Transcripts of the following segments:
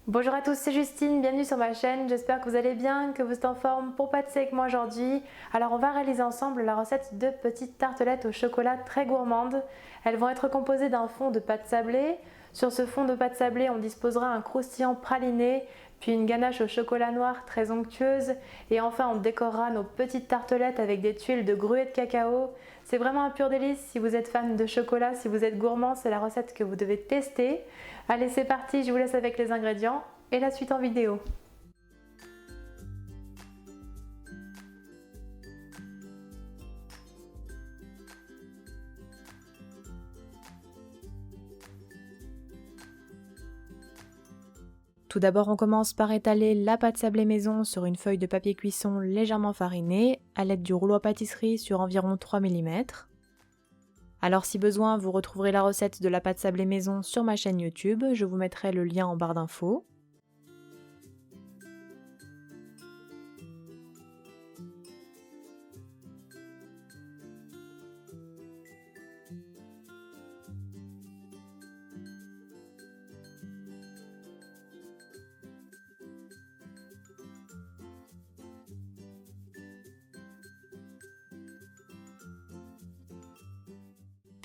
Bonjour à tous, c'est Justine, bienvenue sur ma chaîne, j'espère que vous allez bien, que vous êtes en forme pour pâtisser avec moi aujourd'hui. Alors on va réaliser ensemble la recette de petites tartelettes au chocolat très gourmandes. Elles vont être composées d'un fond de pâte sablée. Sur ce fond de pâte sablée, on disposera un croustillant praliné, puis une ganache au chocolat noir très onctueuse. Et enfin, on décorera nos petites tartelettes avec des tuiles de gruau de cacao. C'est vraiment un pur délice. Si vous êtes fan de chocolat, si vous êtes gourmand, c'est la recette que vous devez tester. Allez, c'est parti, je vous laisse avec les ingrédients et la suite en vidéo. Tout d'abord, on commence par étaler la pâte sablée maison sur une feuille de papier cuisson légèrement farinée à l'aide du rouleau à pâtisserie sur environ 3 mm. Alors si besoin, vous retrouverez la recette de la pâte sablée maison sur ma chaîne YouTube, je vous mettrai le lien en barre d'infos.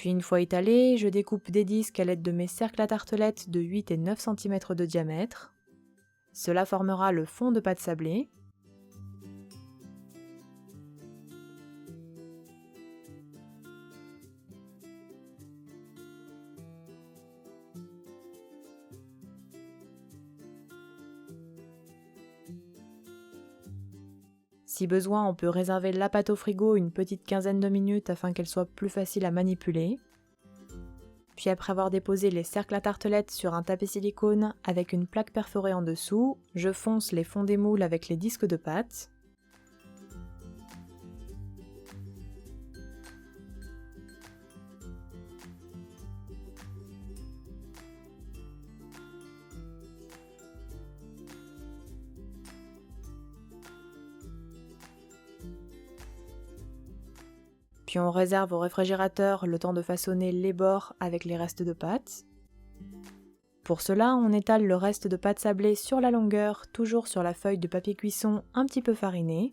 Puis une fois étalé, je découpe des disques à l'aide de mes cercles à tartelettes de 8 et 9 cm de diamètre. Cela formera le fond de pâte sablée. Si besoin, on peut réserver la pâte au frigo une petite quinzaine de minutes afin qu'elle soit plus facile à manipuler. Puis après avoir déposé les cercles à tartelettes sur un tapis silicone avec une plaque perforée en dessous, je fonce les fonds des moules avec les disques de pâte. Puis on réserve au réfrigérateur le temps de façonner les bords avec les restes de pâte. Pour cela, on étale le reste de pâte sablée sur la longueur, toujours sur la feuille de papier cuisson un petit peu farinée.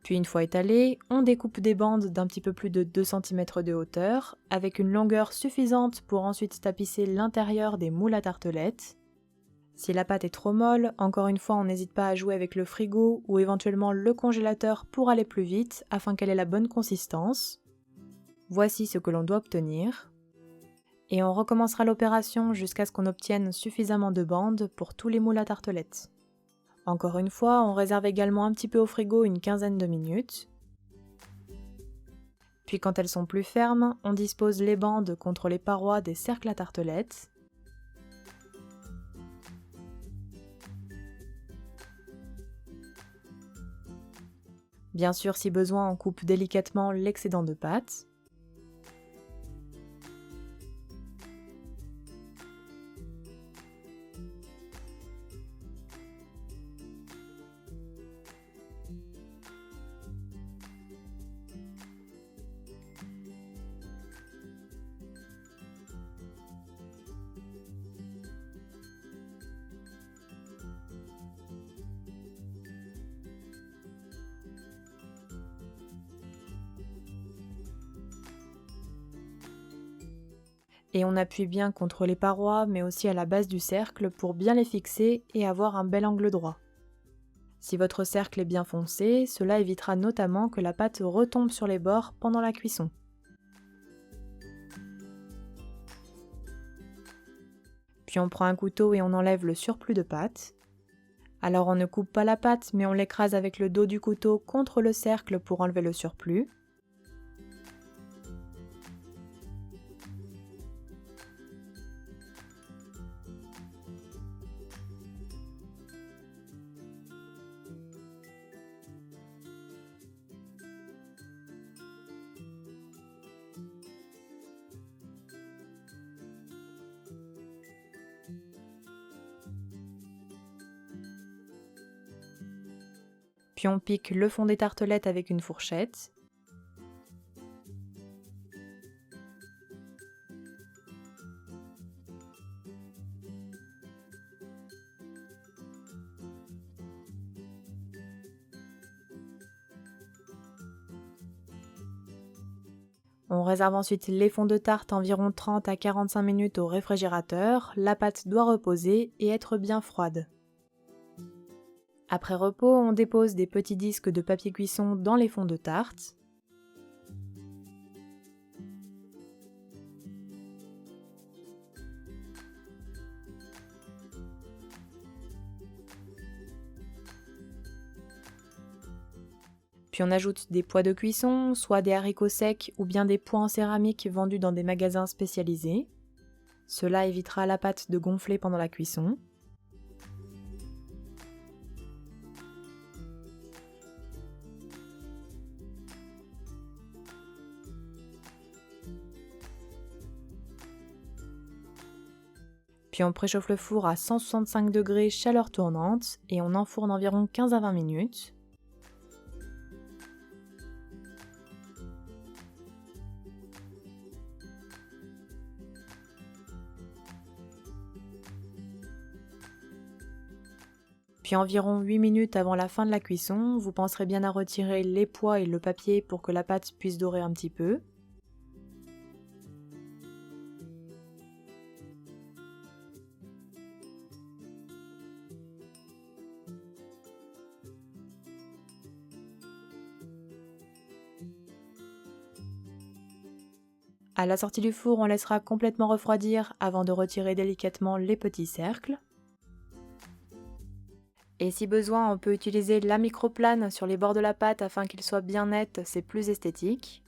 Puis une fois étalé, on découpe des bandes d'un petit peu plus de 2 cm de hauteur, avec une longueur suffisante pour ensuite tapisser l'intérieur des moules à tartelettes. Si la pâte est trop molle, encore une fois on n'hésite pas à jouer avec le frigo ou éventuellement le congélateur pour aller plus vite afin qu'elle ait la bonne consistance. Voici ce que l'on doit obtenir. Et on recommencera l'opération jusqu'à ce qu'on obtienne suffisamment de bandes pour tous les moules à tartelettes. Encore une fois, on réserve également un petit peu au frigo une quinzaine de minutes. Puis quand elles sont plus fermes, on dispose les bandes contre les parois des cercles à tartelettes. Bien sûr, si besoin, on coupe délicatement l'excédent de pâte. Et on appuie bien contre les parois, mais aussi à la base du cercle pour bien les fixer et avoir un bel angle droit. Si votre cercle est bien foncé, cela évitera notamment que la pâte retombe sur les bords pendant la cuisson. Puis on prend un couteau et on enlève le surplus de pâte. Alors on ne coupe pas la pâte, mais on l'écrase avec le dos du couteau contre le cercle pour enlever le surplus. Puis on pique le fond des tartelettes avec une fourchette. On réserve ensuite les fonds de tarte environ 30 à 45 minutes au réfrigérateur. La pâte doit reposer et être bien froide. Après repos, on dépose des petits disques de papier cuisson dans les fonds de tarte. Puis on ajoute des pois de cuisson, soit des haricots secs ou bien des pois en céramique vendus dans des magasins spécialisés. Cela évitera à la pâte de gonfler pendant la cuisson. Puis on préchauffe le four à 165 degrés chaleur tournante et on enfourne environ 15 à 20 minutes. Puis environ 8 minutes avant la fin de la cuisson, vous penserez bien à retirer les pois et le papier pour que la pâte puisse dorer un petit peu. À la sortie du four, on laissera complètement refroidir avant de retirer délicatement les petits cercles. Et si besoin, on peut utiliser la microplane sur les bords de la pâte afin qu'il soit bien net, c'est plus esthétique.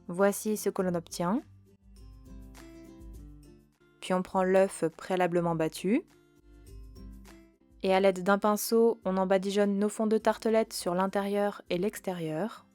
Voici ce que l'on obtient. Puis on prend l'œuf préalablement battu. Et à l'aide d'un pinceau, on en badigeonne nos fonds de tartelette sur l'intérieur et l'extérieur.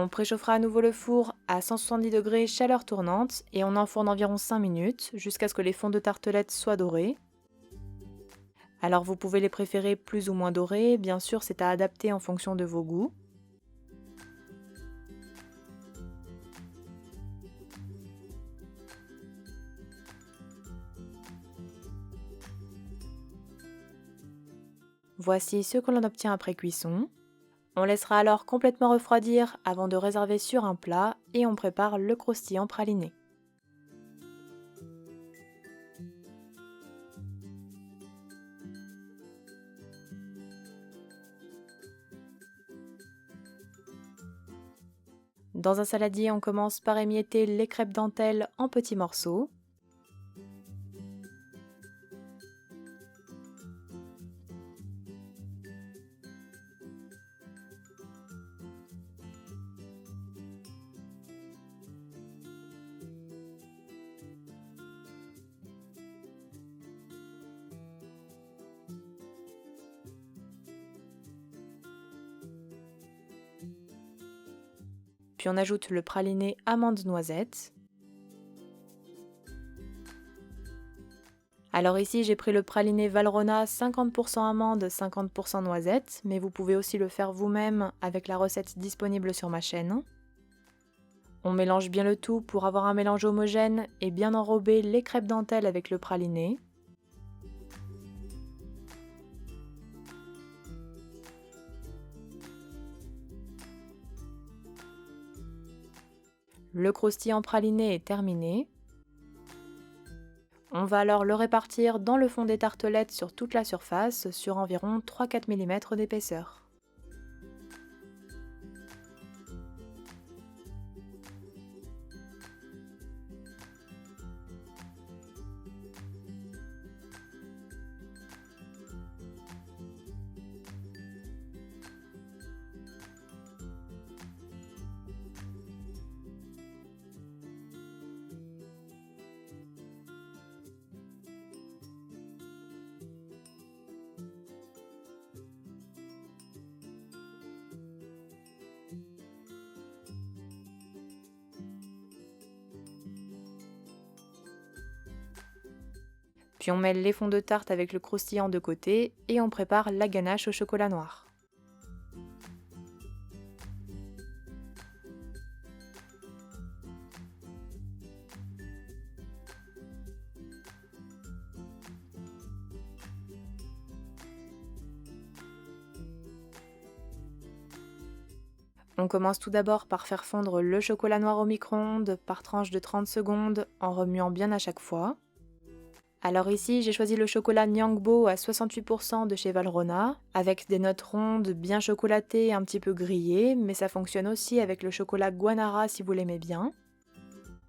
On préchauffera à nouveau le four à 170 degrés chaleur tournante et on enfourne environ 5 minutes jusqu'à ce que les fonds de tartelette soient dorés. Alors vous pouvez les préférer plus ou moins dorés, bien sûr c'est à adapter en fonction de vos goûts. Voici ce que l'on obtient après cuisson. On laissera alors complètement refroidir avant de réserver sur un plat et on prépare le croustillant praliné. Dans un saladier, on commence par émietter les crêpes dentelles en petits morceaux. Puis on ajoute le praliné amande noisette. Alors ici j'ai pris le praliné Valrhona 50% amande, 50% noisette, mais vous pouvez aussi le faire vous-même avec la recette disponible sur ma chaîne. On mélange bien le tout pour avoir un mélange homogène et bien enrober les crêpes dentelles avec le praliné. Le croustillant praliné est terminé. On va alors le répartir dans le fond des tartelettes sur toute la surface, sur environ 3-4 mm d'épaisseur. Puis on met les fonds de tarte avec le croustillant de côté et on prépare la ganache au chocolat noir. On commence tout d'abord par faire fondre le chocolat noir au micro-ondes par tranche de 30 secondes en remuant bien à chaque fois. Alors ici, j'ai choisi le chocolat Nyangbo à 68% de chez Valrhona, avec des notes rondes, bien chocolatées et un petit peu grillées, mais ça fonctionne aussi avec le chocolat Guanara si vous l'aimez bien.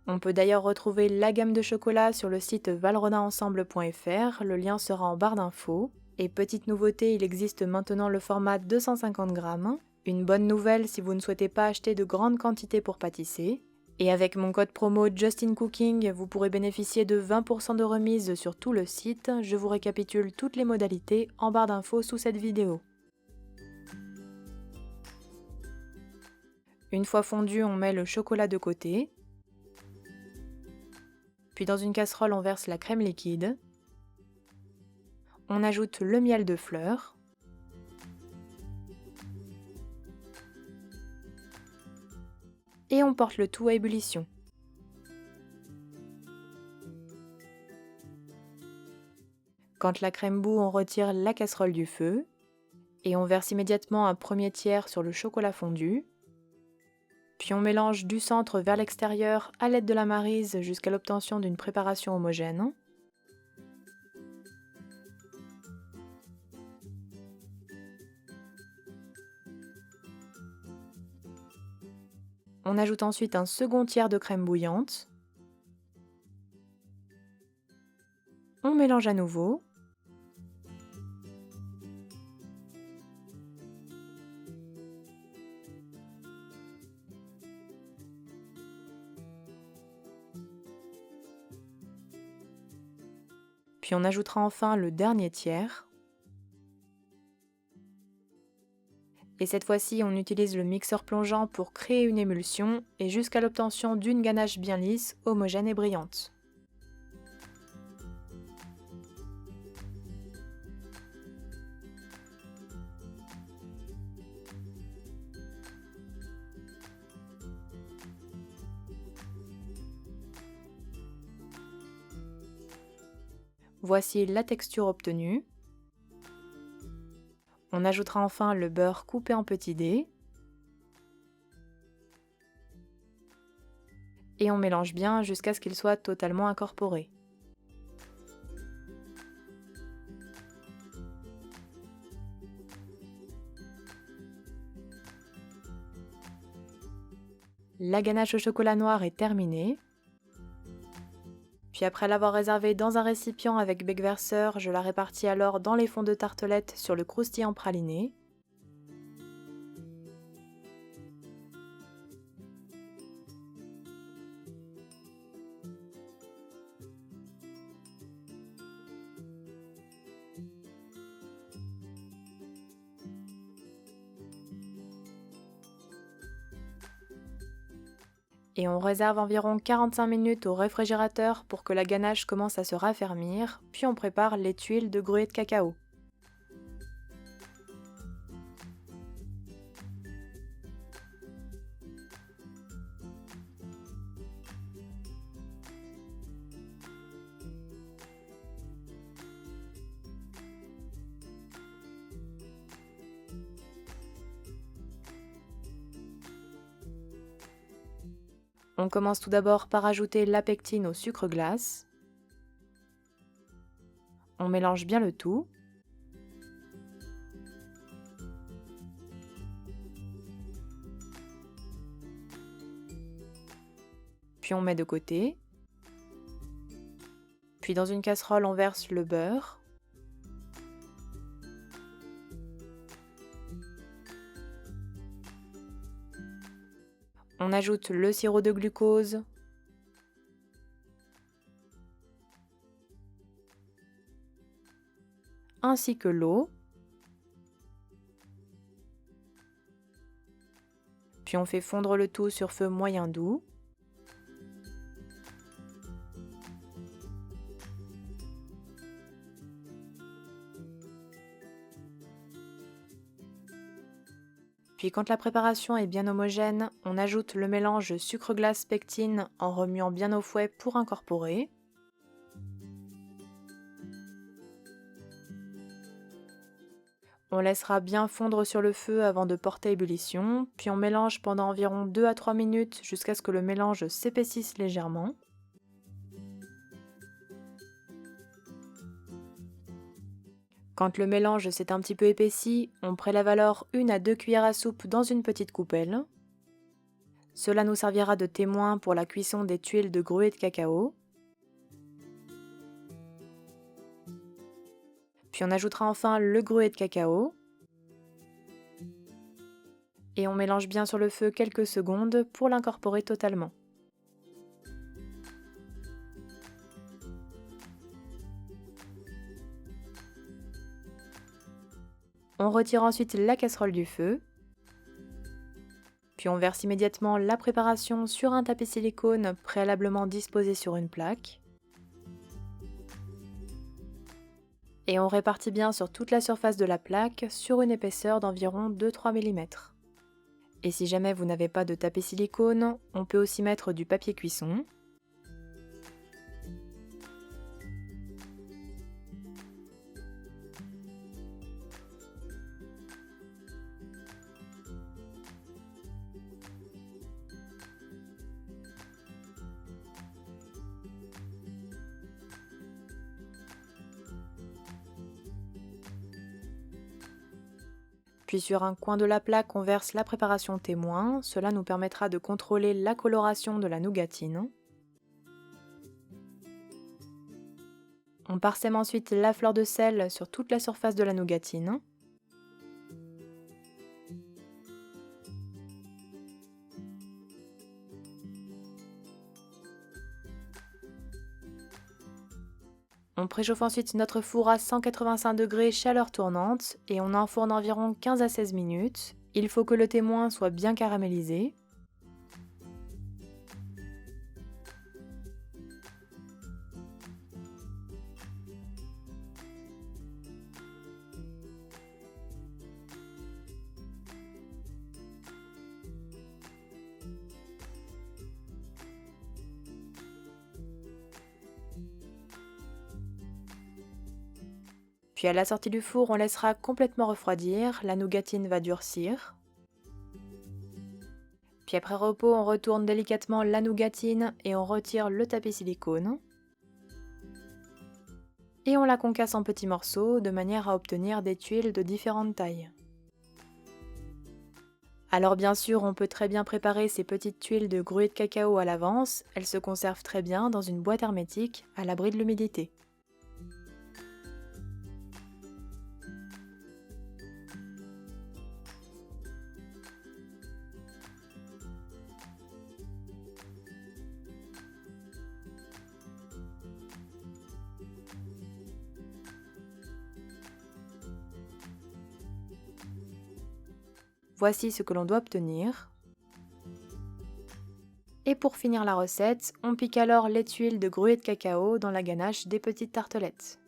On peut d'ailleurs retrouver la gamme de chocolat sur le site valrhonaensemble.fr, le lien sera en barre d'infos. Et petite nouveauté, il existe maintenant le format 250 grammes. Une bonne nouvelle si vous ne souhaitez pas acheter de grandes quantités pour pâtisser. Et avec mon code promo JustinCooking, vous pourrez bénéficier de 20% de remise sur tout le site. Je vous récapitule toutes les modalités en barre d'infos sous cette vidéo. Une fois fondu, on met le chocolat de côté. Puis dans une casserole, on verse la crème liquide. On ajoute le miel de fleur. Et on porte le tout à ébullition. Quand la crème bout, on retire la casserole du feu et on verse immédiatement un premier tiers sur le chocolat fondu. Puis on mélange du centre vers l'extérieur à l'aide de la maryse jusqu'à l'obtention d'une préparation homogène. On ajoute ensuite un second tiers de crème bouillante. On mélange à nouveau. Puis on ajoutera enfin le dernier tiers. Et cette fois-ci, on utilise le mixeur plongeant pour créer une émulsion et jusqu'à l'obtention d'une ganache bien lisse, homogène et brillante. Voici la texture obtenue. On ajoutera enfin le beurre coupé en petits dés. Et on mélange bien jusqu'à ce qu'il soit totalement incorporé. La ganache au chocolat noir est terminée. Puis après l'avoir réservée dans un récipient avec bec verseur, je la répartis alors dans les fonds de tartelette sur le croustillant praliné. Et on réserve environ 45 minutes au réfrigérateur pour que la ganache commence à se raffermir, puis on prépare les tuiles de gruau de cacao. On commence tout d'abord par ajouter la pectine au sucre glace. On mélange bien le tout. Puis on met de côté. Puis dans une casserole, on verse le beurre. On ajoute le sirop de glucose. Ainsi que l'eau. Puis on fait fondre le tout sur feu moyen doux. Puis quand la préparation est bien homogène, on ajoute le mélange sucre-glace pectine en remuant bien au fouet pour incorporer. On laissera bien fondre sur le feu avant de porter à ébullition, puis on mélange pendant environ 2 à 3 minutes jusqu'à ce que le mélange s'épaississe légèrement. Quand le mélange s'est un petit peu épaissi, on prélève alors 1 à 2 cuillères à soupe dans une petite coupelle. Cela nous servira de témoin pour la cuisson des tuiles de gruau de cacao. Puis on ajoutera enfin le gruau de cacao. Et on mélange bien sur le feu quelques secondes pour l'incorporer totalement. On retire ensuite la casserole du feu. Puis on verse immédiatement la préparation sur un tapis silicone préalablement disposé sur une plaque. Et on répartit bien sur toute la surface de la plaque sur une épaisseur d'environ 2-3 mm. Et si jamais vous n'avez pas de tapis silicone, on peut aussi mettre du papier cuisson. Puis sur un coin de la plaque, on verse la préparation témoin. Cela nous permettra de contrôler la coloration de la nougatine. On parsème ensuite la fleur de sel sur toute la surface de la nougatine. On préchauffe ensuite notre four à 185 degrés chaleur tournante et on enfourne environ 15 à 16 minutes. Il faut que le témoin soit bien caramélisé. Puis à la sortie du four, on laissera complètement refroidir, la nougatine va durcir. Puis après repos, on retourne délicatement la nougatine et on retire le tapis silicone. Et on la concasse en petits morceaux de manière à obtenir des tuiles de différentes tailles. Alors bien sûr, on peut très bien préparer ces petites tuiles de gruau de cacao à l'avance, elles se conservent très bien dans une boîte hermétique à l'abri de l'humidité. Voici ce que l'on doit obtenir. Et pour finir la recette, on pique alors les tuiles de gruau de cacao dans la ganache des petites tartelettes.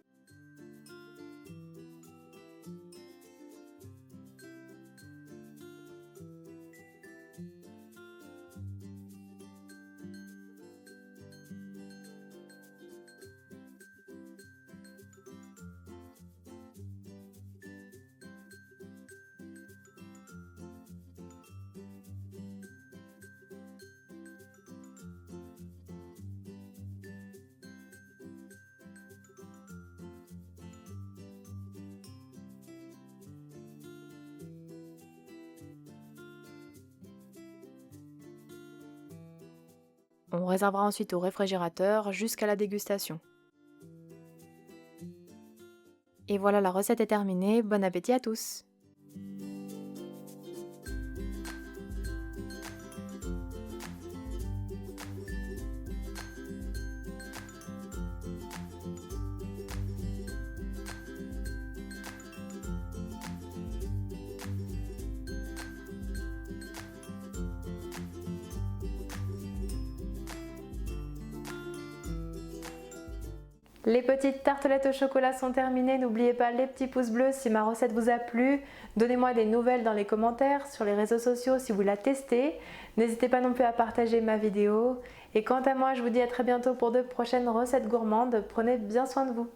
On réservera ensuite au réfrigérateur jusqu'à la dégustation. Et voilà, la recette est terminée, bon appétit à tous! Les petites tartelettes au chocolat sont terminées. N'oubliez pas les petits pouces bleus si ma recette vous a plu. Donnez-moi des nouvelles dans les commentaires, sur les réseaux sociaux si vous la testez. N'hésitez pas non plus à partager ma vidéo. Et quant à moi, je vous dis à très bientôt pour de prochaines recettes gourmandes. Prenez bien soin de vous.